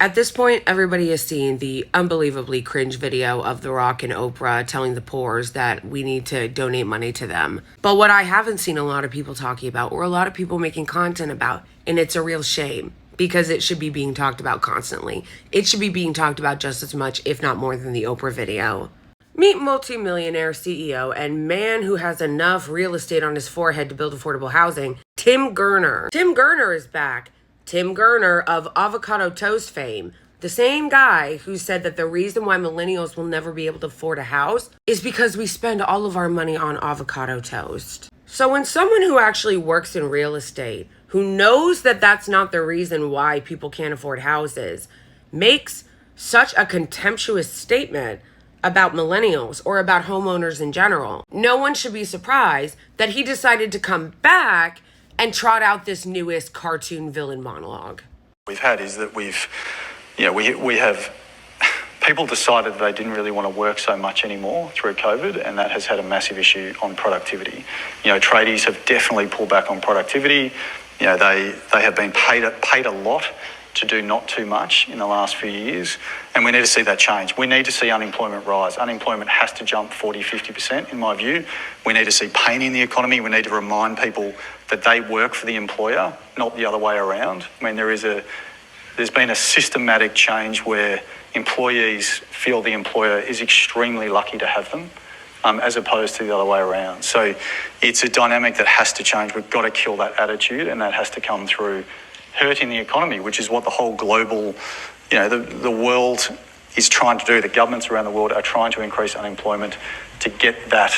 At this point, everybody has seen the unbelievably cringe video of The Rock and Oprah telling the poors that we need to donate money to them. But what I haven't seen a lot of people talking about, or a lot of people making content about, and it's a real shame, because it should be being talked about constantly. It should be being talked about just as much, if not more, than the Oprah video. Meet multimillionaire CEO and man who has enough real estate on his forehead to build affordable housing, Tim Gurner. Tim Gurner is back. Tim Gurner of avocado toast fame, the same guy who said that the reason why millennials will never be able to afford a house is because we spend all of our money on avocado toast. So when someone who actually works in real estate, who knows that that's not the reason why people can't afford houses, makes such a contemptuous statement about millennials or about homeowners in general, no one should be surprised that he decided to come back and trot out this newest cartoon villain monologue. We've had is that we have people decided that they didn't really want to work so much anymore through COVID, and that has had a massive issue on productivity. Tradies have definitely pulled back on productivity. They have been paid a lot to do not too much in the last few years, and we need to see that change. We need to see unemployment rise. Unemployment has to jump 40-50% in my view. We need to see pain in the economy. We need to remind people that they work for the employer, not the other way around. I mean, there's been a systematic change where employees feel the employer is extremely lucky to have them, as opposed to the other way around. So it's a dynamic that has to change. We've got to kill that attitude, and that has to come through hurting the economy, which is what the whole global, the world is trying to do. The governments around the world are trying to increase unemployment to get that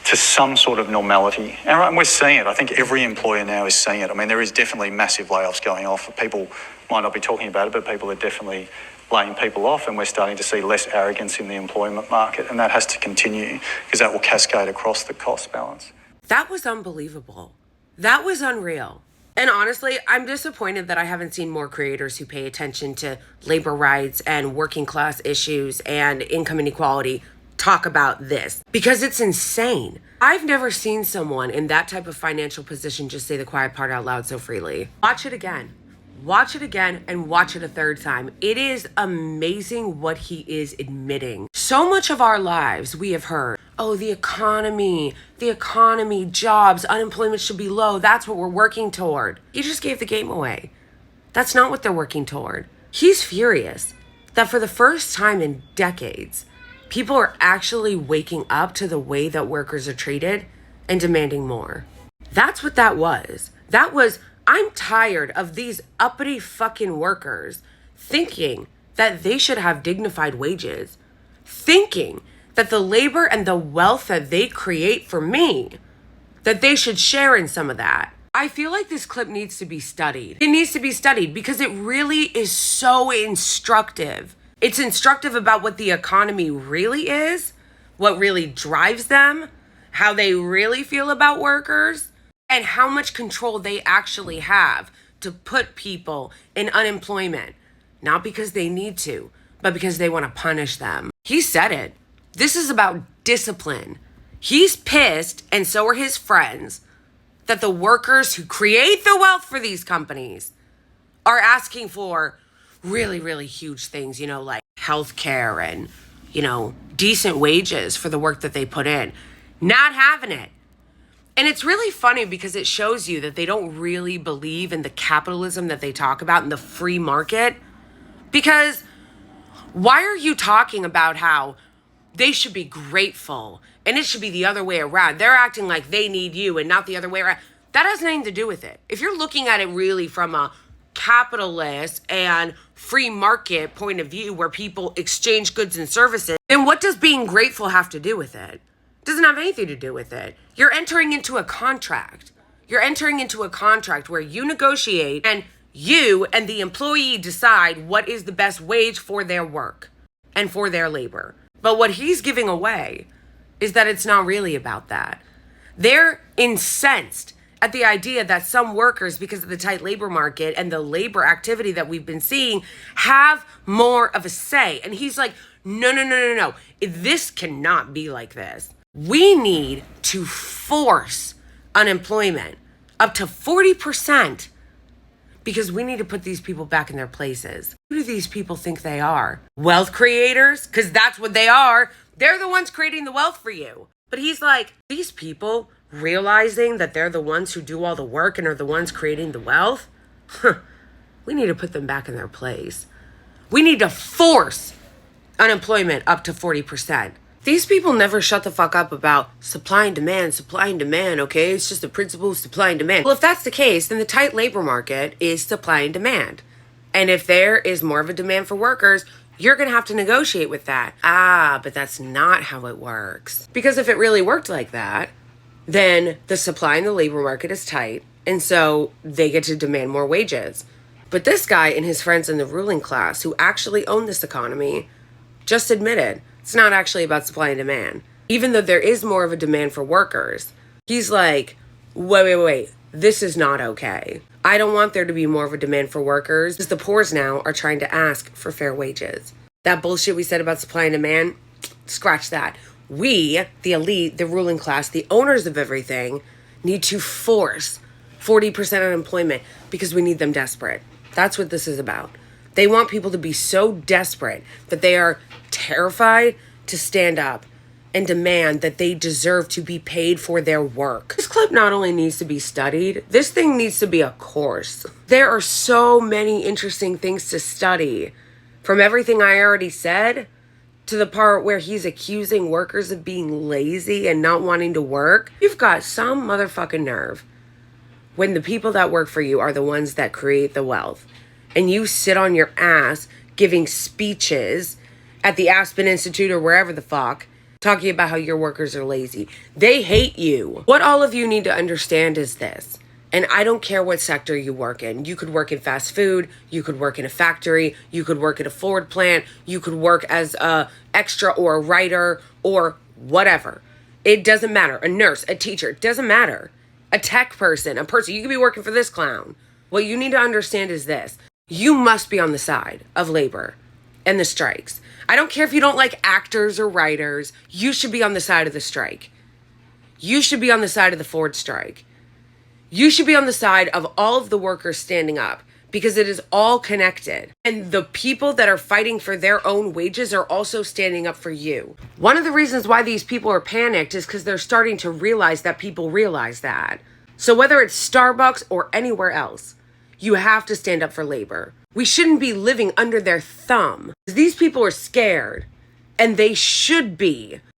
to some sort of normality. And we're seeing it. I think every employer now is seeing it. I mean, there is definitely massive layoffs going off. People might not be talking about it, but people are definitely laying people off, and we're starting to see less arrogance in the employment market, and that has to continue because that will cascade across the cost balance. That was unbelievable. That was unreal. And honestly, I'm disappointed that I haven't seen more creators who pay attention to labor rights and working class issues and income inequality talk about this, because it's insane. I've never seen someone in that type of financial position just say the quiet part out loud so freely. Watch it again. Watch it again and watch it a third time. It is amazing what he is admitting. So much of our lives we have heard, oh, the economy, jobs, unemployment should be low. That's what we're working toward. He just gave the game away. That's not what they're working toward. He's furious that for the first time in decades, people are actually waking up to the way that workers are treated and demanding more. That's what that was. That was, I'm tired of these uppity fucking workers thinking that they should have dignified wages, thinking that the labor and the wealth that they create for me, that they should share in some of that. I feel like this clip needs to be studied. It needs to be studied because it really is so instructive. It's instructive about what the economy really is, what really drives them, how they really feel about workers, and how much control they actually have to put people in unemployment. Not because they need to, but because they want to punish them. He said it. This is about discipline. He's pissed, and so are his friends, that the workers who create the wealth for these companies are asking for really, really huge things, like healthcare and, decent wages for the work that they put in. Not having it. And it's really funny because it shows you that they don't really believe in the capitalism that they talk about in the free market. Because why are you talking about how they should be grateful and it should be the other way around? They're acting like they need you and not the other way around. That has nothing to do with it. If you're looking at it really from a capitalist and free market point of view where people exchange goods and services, then what does being grateful have to do with it? Doesn't have anything to do with it. You're entering into a contract. You're entering into a contract where you negotiate and you and the employee decide what is the best wage for their work and for their labor. But what he's giving away is that it's not really about that. They're incensed at the idea that some workers, because of the tight labor market and the labor activity that we've been seeing, have more of a say. And he's like, no. This cannot be like this. We need to force unemployment up to 40% because we need to put these people back in their places. Who do these people think they are? Wealth creators? Because that's what they are. They're the ones creating the wealth for you. But he's like, these people realizing that they're the ones who do all the work and are the ones creating the wealth? We need to put them back in their place. We need to force unemployment up to 40%. These people never shut the fuck up about supply and demand, okay? It's just the principle of supply and demand. Well, if that's the case, then the tight labor market is supply and demand. And if there is more of a demand for workers, you're going to have to negotiate with that. But that's not how it works. Because if it really worked like that, then the supply in the labor market is tight, and so they get to demand more wages. But this guy and his friends in the ruling class who actually own this economy just admitted it's not actually about supply and demand. Even though there is more of a demand for workers, he's like, wait, this is not okay. I don't want there to be more of a demand for workers because the poors now are trying to ask for fair wages. That bullshit we said about supply and demand, scratch that. We, the elite, the ruling class, the owners of everything, need to force 40% unemployment because we need them desperate. That's what this is about. They want people to be so desperate that they are terrified to stand up and demand that they deserve to be paid for their work. This clip not only needs to be studied, this thing needs to be a course. There are so many interesting things to study. From everything I already said, to the part where he's accusing workers of being lazy and not wanting to work. You've got some motherfucking nerve when the people that work for you are the ones that create the wealth. And you sit on your ass giving speeches at the Aspen Institute or wherever the fuck, talking about how your workers are lazy. They hate you. What all of you need to understand is this. And I don't care what sector you work in. You could work in fast food. You could work in a factory. You could work at a Ford plant. You could work as a extra or a writer or whatever. It doesn't matter. A nurse, a teacher, it doesn't matter. A tech person, a person. You could be working for this clown. What you need to understand is this. You must be on the side of labor and the strikes. I don't care if you don't like actors or writers. You should be on the side of the strike. You should be on the side of the Ford strike. You should be on the side of all of the workers standing up because it is all connected. And the people that are fighting for their own wages are also standing up for you. One of the reasons why these people are panicked is because they're starting to realize that people realize that. So whether it's Starbucks or anywhere else, you have to stand up for labor. We shouldn't be living under their thumb. These people are scared, and they should be.